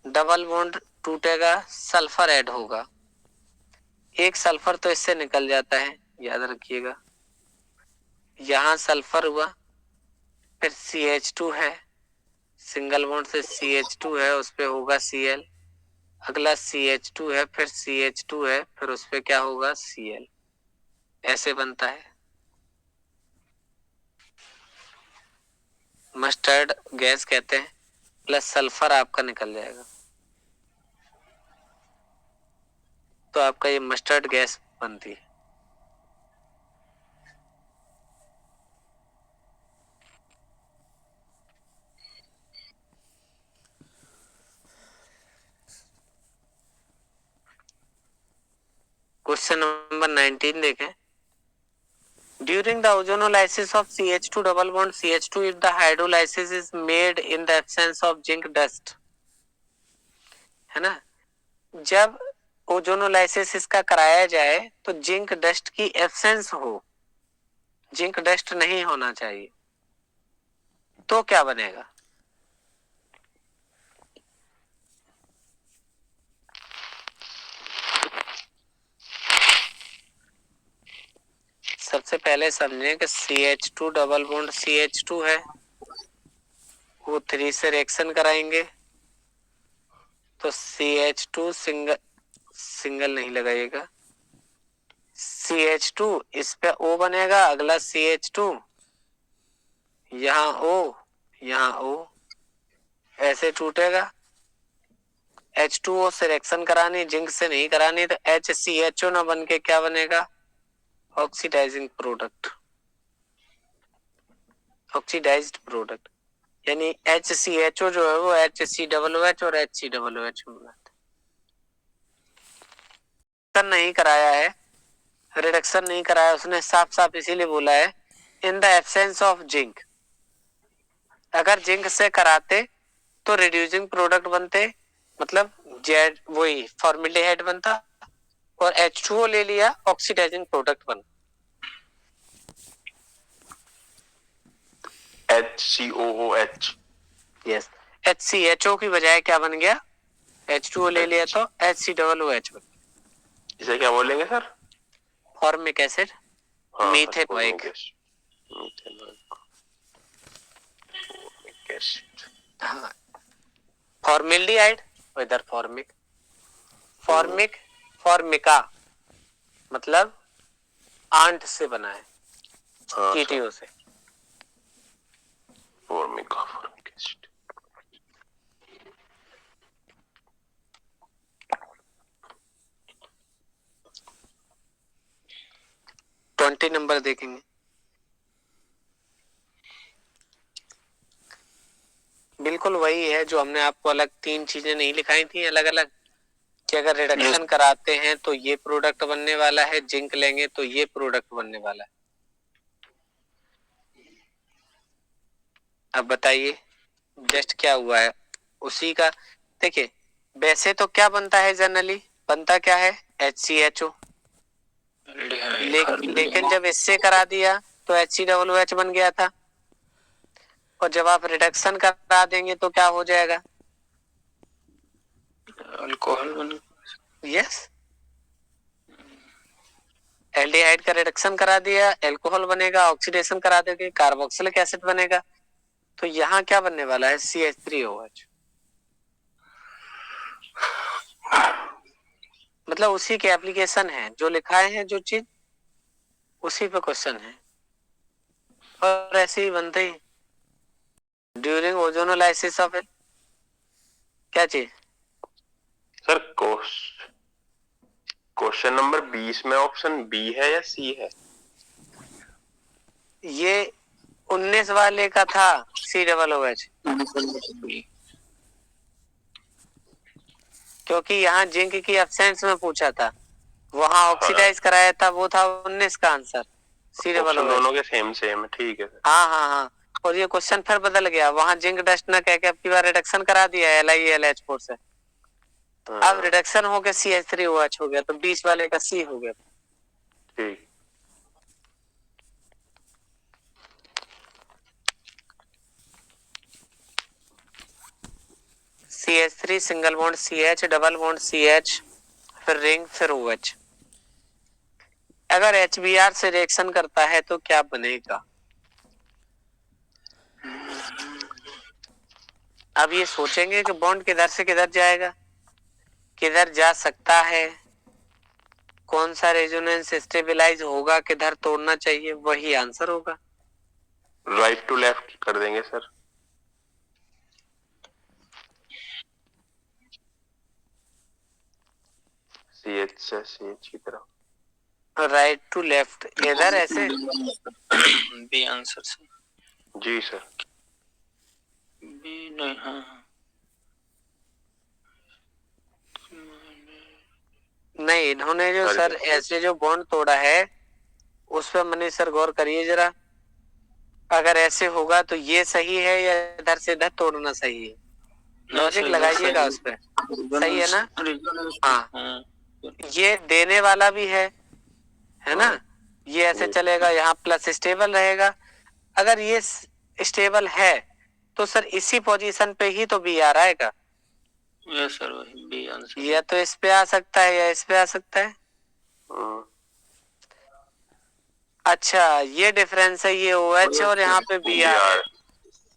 डबल बॉन्ड टूटेगा, सल्फर ऐड होगा, एक सल्फर तो इससे निकल जाता है, याद रखिएगा। यहां सल्फर हुआ, फिर CH2 है, सिंगल बॉन्ड से CH2 है, उस पे होगा Cl, अगला CH2 है, फिर CH2 है, फिर उस पे क्या होगा Cl, ऐसे बनता है। मस्टर्ड गैस कहते हैं, प्लस सल्फर आपका निकल जाएगा, तो आपका ये मस्टर्ड गैस बनती है। क्वेश्चन नंबर 19 देखें. During the ozonolysis of CH2 double bond CH2, if the hydrolysis is made in the absence of zinc dust, है ना, जब ओजोनोलाइसिस इसका कराया जाए तो जिंक डस्ट की एब्सेंस हो, जिंक डस्ट नहीं होना चाहिए, तो क्या बनेगा? सबसे पहले समझें कि CH2 डबल बॉन्ड CH2 है, वो 3 से रिएक्शन कराएंगे तो CH2 सिंगल नहीं लगाइएगा, CH2 इस पे O बनेगा, अगला CH2, यहाँ O, यहाँ O, ऐसे टूटेगा. H2O से रिएक्शन करानी, जिंक से नहीं करानी, तो HCHO ना बन के क्या बनेगा? ऑक्सीडाइजिंग प्रोडक्ट, ऑक्सीडाइज्ड प्रोडक्ट, यानी HCHO जो है वो HCOOH और HCOOH में रिडक्शन नहीं कराया है, रिडक्शन नहीं कराया उसने, साफ साफ इसीलिए बोला है in the absence of zinc. अगर जिंक से कराते तो रिड्यूसिंग प्रोडक्ट बनते, मतलब जेड वही फॉर्मल्डिहाइड बनता, और H2O ले लिया, ऑक्सीडाइजिंग प्रोडक्ट बन. HCOOH. यस, HCHO की बजाय क्या बन गया? H2O ले लिया तो HCOOH बन. इसे क्या बोलेंगे सर? Formic acid, methanoic. हाँ, फॉर्मल्डिहाइड इधर फॉर्मिक, फॉर्मिक फॉर्मिका मतलब आंट से बना है, कीटियों से. Formica, formic acid. Twenty number देखेंगे. बिल्कुल वही है जो हमने आपको अलग 3 चीजें नहीं लिखाई थी अलग अलग, कि अगर रिडक्शन कराते हैं तो ये प्रोडक्ट बनने वाला है, जिंक लेंगे तो ये प्रोडक्ट बनने वाला है. अब बताइए जस्ट क्या हुआ है उसी का. देखिए वैसे तो क्या बनता है, जनरली बनता क्या है? HCHO. लेकिन जब इससे करा दिया तो HCOOH बन गया था, और जब आप रिडक्शन करा देंगे तो क्या हो जाएगा? अल्कोहल बन. यस, एल्डिहाइड का रिडक्शन करा दिया, अल्कोहल बनेगा, ऑक्सीडेशन करा देंगे, कार्बोक्सिलिक एसिड बनेगा. तो यहाँ क्या बनने वाला है? CH3OH. मतलब उसी के एप्लीकेशन है, जो लिखाए हैं जो चीज उसी पे क्वेश्चन है, और ऐसे ही बनते ही ड्यूरिंग ओजोनोलाइसिस ऑफ क्या चीज? सर क्वेश्चन नंबर 20 में ऑप्शन बी है या सी है? ये 19 वाले का था COOH, क्योंकि यहाँ जिंक की एब्सेंस में पूछा था, वहां ऑक्सीडाइज कराया था, वो था 19 का आंसर ऑप्शन दोनों के सेम है, ठीक है सर. हाँ हाँ हाँ. और ये क्वेश्चन फिर बदल गया, वहां जिंक डस्ट ना कह के अब की बार रिडक्शन करा दिया LiAlH4 से. अब रिडक्शन हो गया CH3OH हो गया, तो 20 वाले का C हो गया. ठीक. CH3 single bond CH, double bond CH, फिर रिंग, फिर OH. अगर HBr से रिएक्शन करता है तो क्या बनेगा? अब ये सोचेंगे कि बॉन्ड किधर से किधर जाएगा, किधर जा सकता है, कौन सा रेजोनेंस स्टेबलाइज होगा, किधर तोड़ना चाहिए, वही आंसर होगा. राइट टू लेफ्ट कर देंगे सर. CH से CH की तरफ. राइट टू लेफ्ट इधर ऐसे. बी आंसर से. जी सर. बी नहीं. हाँ नहीं, इन्होंने जो अरे सर ऐसे जो बॉन्ड तोड़ा है उस पर मनीष सर गौर करिए जरा। अगर ऐसे होगा तो ये सही है या इधर से इधर तोड़ना सही है? लॉजिक लगाइएगा उस पर। सही है ना? हाँ, ये देने वाला भी है ना? ये ऐसे चलेगा, यहाँ प्लस स्टेबल रहेगा। अगर ये स्टेबल है तो सर इसी पोजीशन पे ही तो बी आर आएगा। यस सर, वही बी आंसर। या तो इस पे आ सकता है या इस पे आ सकता है। अच्छा, ये डिफरेंस है, ये ओ एच और यहाँ पे बी आर है।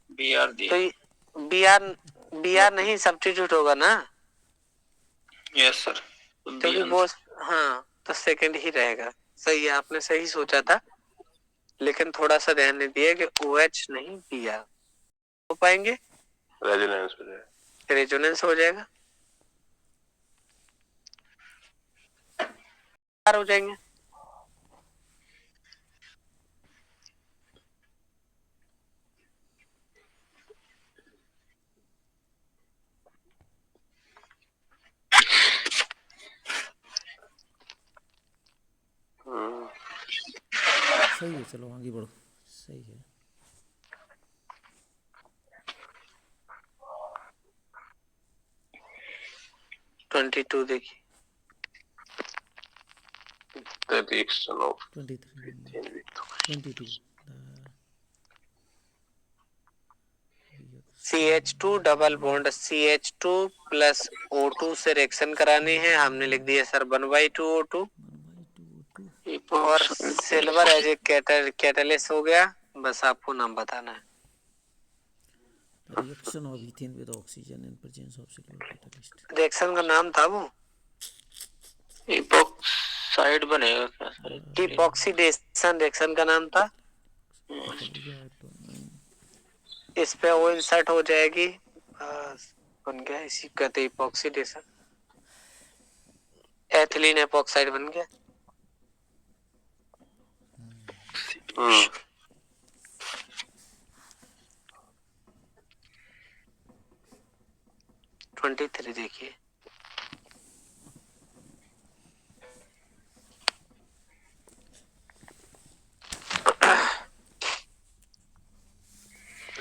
बी आर दिया। तो बी आर नहीं सब्स्टिट्यूट होगा ना? यस सर, क्योंकि वो, हाँ, तो सेकंड ही रहेगा। सही है, आपने सही सोचा था, लेकिन थोड़ा सा ध्यान नहीं दिया कि ओ एच नहीं बी आर हो पाएंगे। रेजोनेंस हो जाएगा, रेजोनेंस हो जाएगा, हो जाएंगे। सही है, चलो आगे बढ़ो। सही है। ट्वेंटी टू देखिए। the reaction of 23 22 CH2 double bond CH2 plus O2 से रिएक्शन करानी है। हमने लिख दिया सर 1/2 O2 और सिल्वर एज ए कैटलिस्ट हो गया। बस आपको नाम बताना है। Reaction of ethane with oxygen in presence of silver catalyst. Reaction का नाम था वो इपॉक्साइड बनेगा क्या सर? इपॉक्सीडेशन रिएक्शन का नाम था। इस पे वो इंसर्ट हो जाएगी, बस बन गया। इसी कहते इपॉक्सीडेशन, एथिलीन एपॉक्साइड बन गया। हम्म 23 देखिए।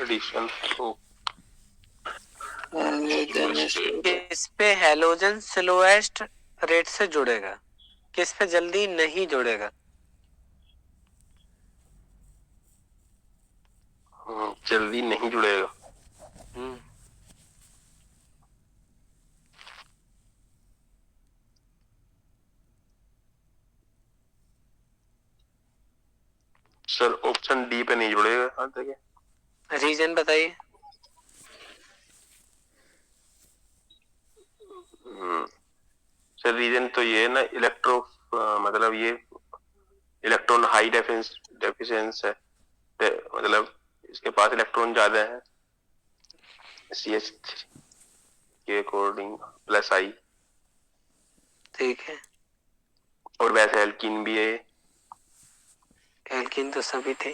एडिशन तो इस पे हैलोजन स्लोएस्ट रेट से जुड़ेगा, किस पे जल्दी नहीं जुड़ेगा? जल्दी नहीं जुड़ेगा। सर ऑप्शन डी पे नहीं जुड़ेगा। कहाँ तक है? रीजन बताइए। सर रीजन तो ये है ना, मतलब ये इलेक्ट्रॉन हाई डेफिशिएंस है, मतलब इसके पास इलेक्ट्रॉन ज्यादा है CH3 के अकॉर्डिंग प्लस आई। ठीक है, और वैसे एल्कीन भी है। एल्कीन तो सभी थे।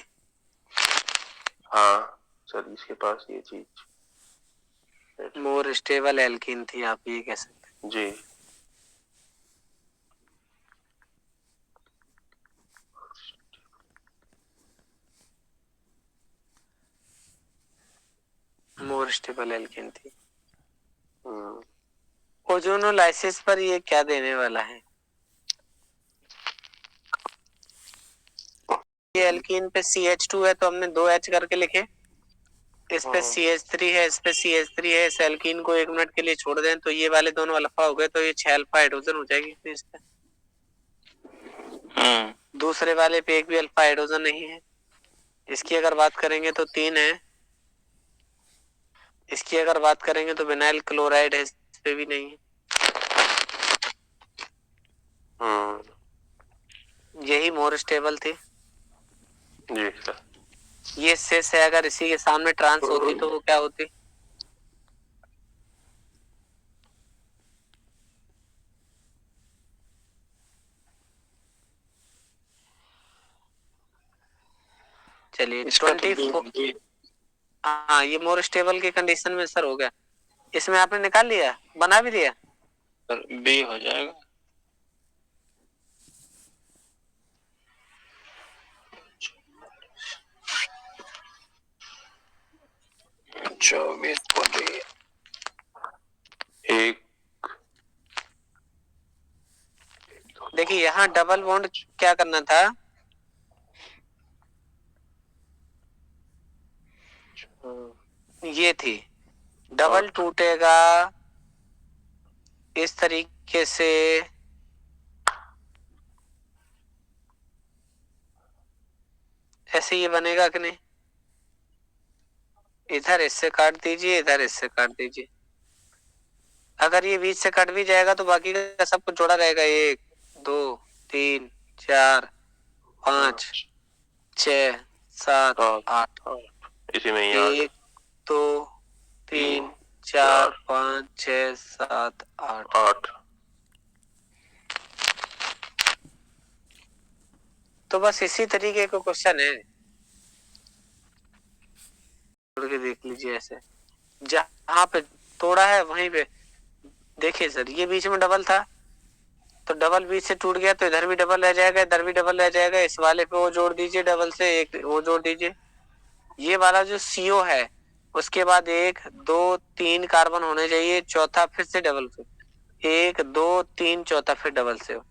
हाँ सर, इसके पास ये चीज मोर स्टेबल एल्कीन थी, आप ये कह सकते हैं। जी। मोर स्टेबल एल्कीन थी। ओजोनोलाइसिस पर ये क्या देने वाला है? ये एल्कीन पे CH2 है तो हमने 2H करके लिखे। इस पे CH3 है, इस पे CH3 है। इस एल्कीन को 1 मिनट के लिए छोड़ दें तो ये वाले दोनों अल्फा हो गए, तो ये 6 अल्फा हाइड्रोजन हो जाएगी इस पे। दूसरे वाले पे एक भी अल्फा हाइड्रोजन नहीं है। इसकी अगर बात करेंगे तो 3 है। इसकी अगर बात करेंगे तो विनाइल क्लोराइड है, इस पे भी नहीं है। यही मोर स्टेबल थी जी सर। ये सेस है, अगर इसी के सामने ट्रांस होती तो वो क्या होती? चलिए 24। हाँ, ये मोर स्टेबल की कंडीशन में सर हो गया। इसमें आपने निकाल लिया, बना भी दिया? बी हो जाएगा। 24 एक देखिए यहाँ डबल बॉन्ड क्या करना था, ये थी डबल टूटेगा इस तरीके से, ऐसे ये बनेगा कि नहीं, इधर इससे काट दीजिए, इधर इससे काट दीजिए। अगर ये बीच से कट भी जाएगा तो बाकी का सब कुछ जोड़ा रहेगा, 1 2 3 4 5 6 7 8, इसी में ही 1 2 3 4 5 6 7 8। 8। तो बस इसी तरीके का क्वेश्चन है, तोड़ के देख लीजिए। ऐसे जहां पे तोड़ा है वहीं पे देखिए सर, ये बीच में डबल था तो डबल बीच से टूट गया तो इधर भी डबल रह जाएगा, इधर भी डबल रह जाएगा। इस वाले पे वो जोड़ दीजिए डबल से, एक वो जोड़ दीजिए। ये वाला जो CO है उसके बाद 1 2 3 कार्बन होने चाहिए, चौथा फिर से डबल से, 1 2 3 चौथा फिर डबल से हो।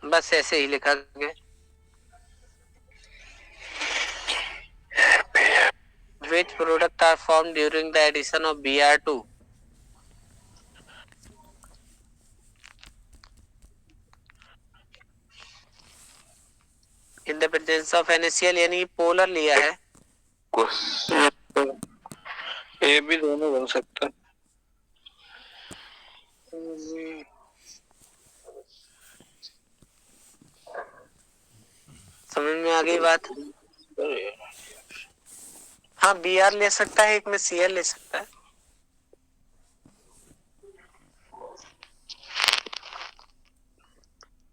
बस ऐसे ही लिखा गया। Which product are formed during the addition of Br2? In the presence of NaCl, यानी पोलर लिया है। ये भी दोनों बन सकता है। समझ में आ गई बात? हाँ, Br ले सकता है, एक में Cl ले सकता है।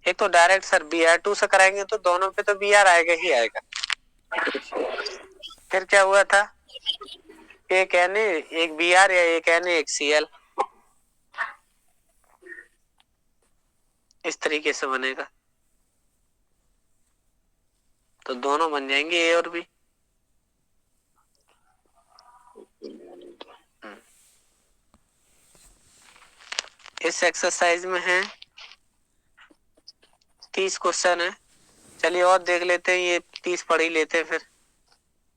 एक तो डायरेक्ट सर Br2 से कराएंगे तो दोनों पे तो Br आएगा ही आएगा। फिर क्या हुआ था, एक Na एक Br या एक Na एक Cl, इस तरीके से बनेगा तो दोनों बन जाएंगे A और B। इस एक्सरसाइज में है 30 क्वेश्चन है। चलिए और देख लेते हैं, ये 30 पढ़ ही लेते हैं फिर।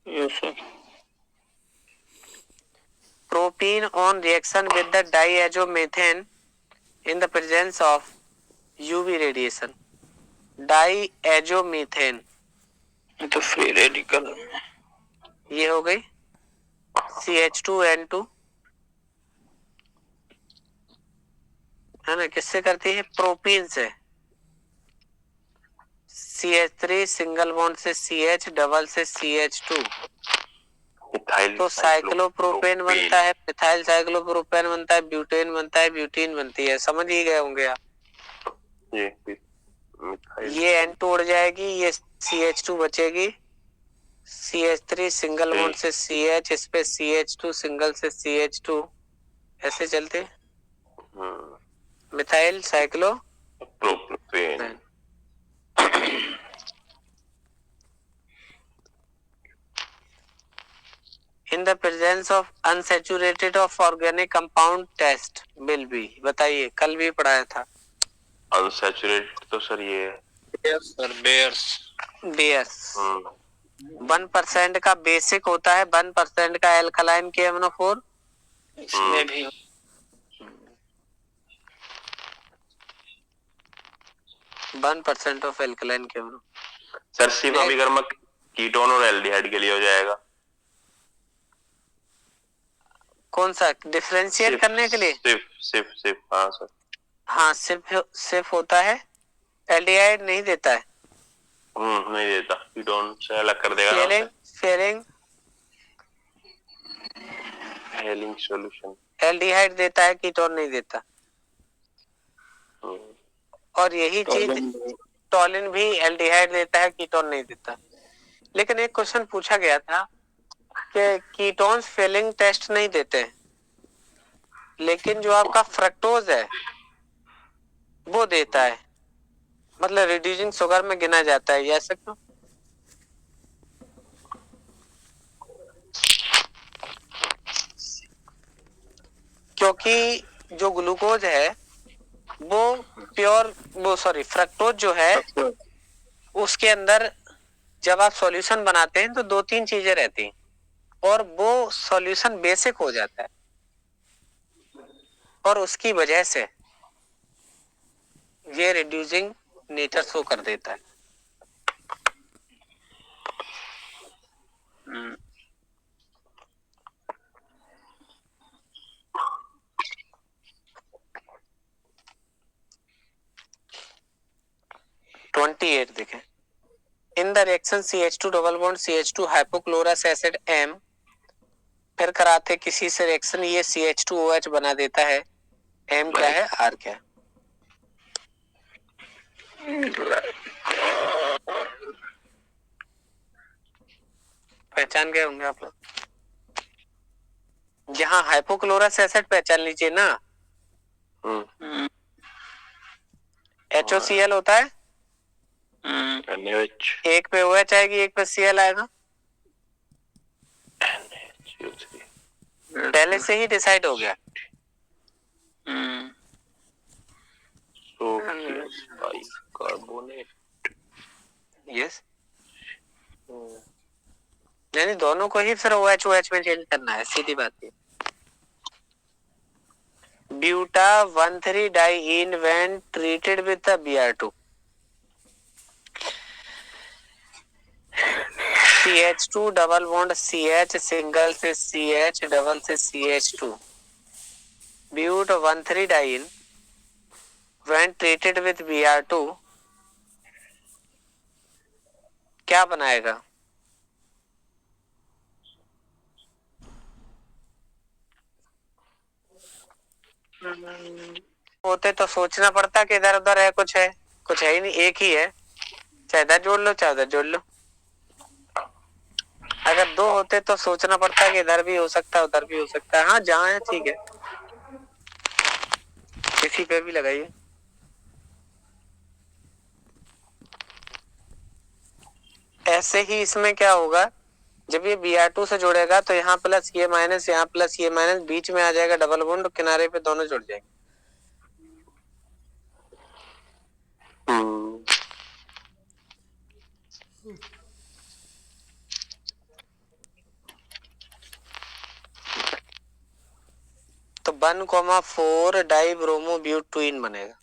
Yes sir. Propene on reaction with the diazomethane in the presence of UV radiation. Diazomethane तो फ्री रेडिकल ये हो गई CH2N2, है ना। किससे करती है, प्रोपीन से। CH3 सिंगल बॉन्ड से CH, डबल से CH2, तो साइक्लोप्रोपेन बनता है, मिथाइल साइक्लोप्रोपेन बनता है, ब्यूटेन बनता है, ब्यूटीन बनती है। समझ ही गए होंगे आप। ये N2 उड़ जाएगी, ये CH2 बचेगी, CH3 सिंगल बॉन्ड से CH, इस पे CH2 सिंगल से CH2, ऐसे चलते methyl cyclopropane. In the presence of unsaturated of organic compound test will be, बताइए, कल भी पढ़ाया था। अनसैचुरेटेड तो सर ये है सर बेयर्स 1% का बेसिक होता है, 1% का एल्कलाइन KMnO4, इसमें भी 1% ऑफ एल्कलाइन KMnO। सर सिर्फ अभिकर्मक कीटोन और एल्डिहाइड के लिए हो जाएगा। कौन सा, डिफरेंशिएट करने के लिए? सिर्फ हाँ सर। हाँ, सिर्फ होता है, एल्डिहाइड नहीं देता है। नहीं देता, कीटोन से अलग कर देगा। हेलिंग सॉल्यूशन एल्डिहाइड देता है, कीटोन नहीं देता। और यही चीज टॉलिन भी एल्डिहाइड देता है, कीटोन नहीं देता। लेकिन एक क्वेश्चन पूछा गया था कि कीटोन्स फिलिंग टेस्ट नहीं देते हैं, लेकिन जो आपका फ्रक्टोज है वो देता है। मतलब रिड्यूसिंग शुगर में गिना जाता है, ये ऐसा क्यों? क्योंकि जो ग्लूकोज है वो फ्रक्टोज जो है उसके अंदर जब आप सॉल्यूशन बनाते हैं तो 2-3 चीजें रहती हैं और वो सॉल्यूशन बेसिक हो जाता है और उसकी वजह से ये रिड्यूसिंग नेचर शो कर देता है। हम्म, 28 देखें। In the reaction CH2 double bond CH2 hypochlorous acid M, फिर कराते किसी से रिएक्शन, ये CH2OH बना देता है। M क्या है, R क्या है? पहचान गए होंगे आप लोग। यहाँ हाइपोक्लोरस एसिड पहचान लीजिए ना, हम्म, HOCl होता है, NaOH, एक पे OH आएगी, एक पे Cl आएगा। पहले से ही डिसाइड हो गया। कार्बोनेट। यस, यानी दोनों को ही फिर OH में चेंज करना है, सीधी बात है। Buta 1,3 diene when treated with the Br2, CH2 double bond CH single से CH डबल से CH2, but 1,3 diene when treated with Br2 क्या बनाएगा? होते तो सोचना पड़ता कि इधर उधर है, कुछ है ही नहीं, एक ही है, चाहे इधर जोड़ लो चाहे उधर जोड़ लो। अगर दो होते तो सोचना पड़ता कि इधर भी हो सकता है उधर भी हो सकता है। हाँ, जहाँ है ठीक है, किसी पे भी लगाइए। ऐसे ही इसमें क्या होगा, जब ये Br2 से जुड़ेगा तो यहाँ प्लस ये माइनस, यहाँ प्लस ये माइनस, बीच में आ जाएगा डबल बॉन्ड, किनारे पे दोनों जुड़ जाएंगे। तो 1,4 डाई ब्रोमो ब्यूटीन बनेगा।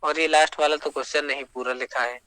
और ये लास्ट वाला तो क्वेश्चन नहीं पूरा लिखा है।